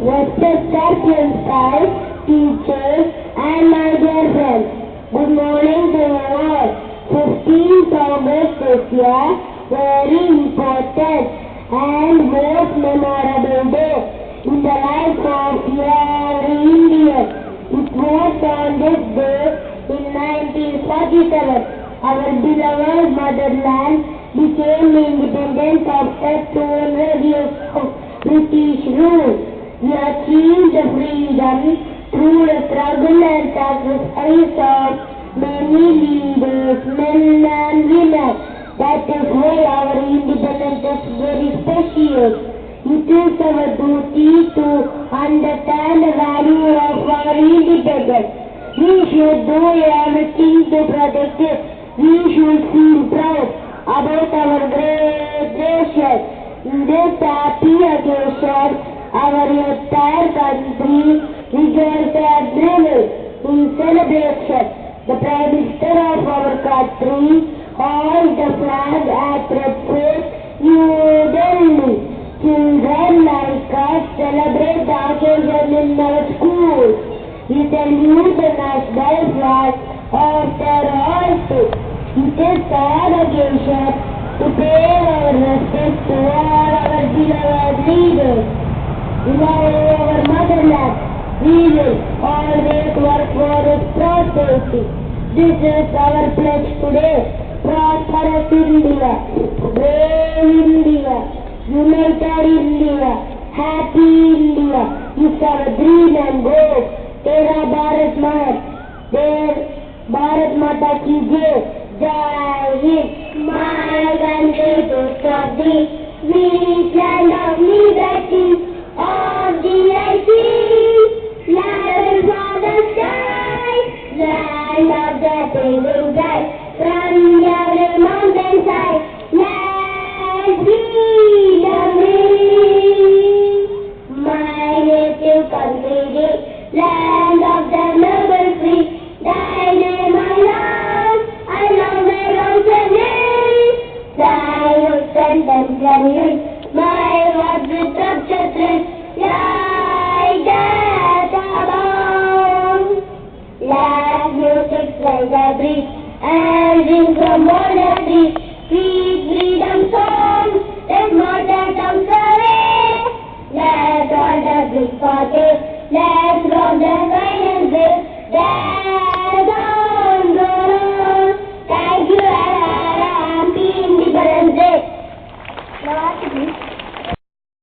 Respected principals, teachers, and my dear friends, good morning to you all. 15th August this year, very important and most memorable day in the life of every Indian. It was on this day in 1947, our beloved motherland became independent after 200 years of British rule. We achieved the freedom through the struggle and sacrifice of many leaders, men and women. That is why our independence is very special. It is our duty to understand the value of our independence. We should do everything to protect it. We should feel proud about our great nation. In this happy occasion, our entire country rejoiced and thrilled in celebration. The Prime Minister of our country hoisted the flag at Red Fort, New Delhi. Children like us celebrate the occasion in our schools. We salute the national flag after all too. It is our occasion to pay our respect to all our beloved leaders. In our motherland, we will always work for its prosperity. This is our pledge today. Prosperous India, brave India, united India, happy India is our dream and goal. Tera Bharat Mat, Bharat Mata ki jai, Jai Hind. My country to serve thee, sweet land of liberty. Of the sea, land from the sky, land of the saving sky, from every mountainside, land freedom free. My native country, land of the noble free, thy name I love the roads and hills, thy woods and hills. My words with structure like that above. Like music like a breeze, and drink from water trees. Sweet freedom songs, let mother tongues away. Let all the big parties, let's rock the silence.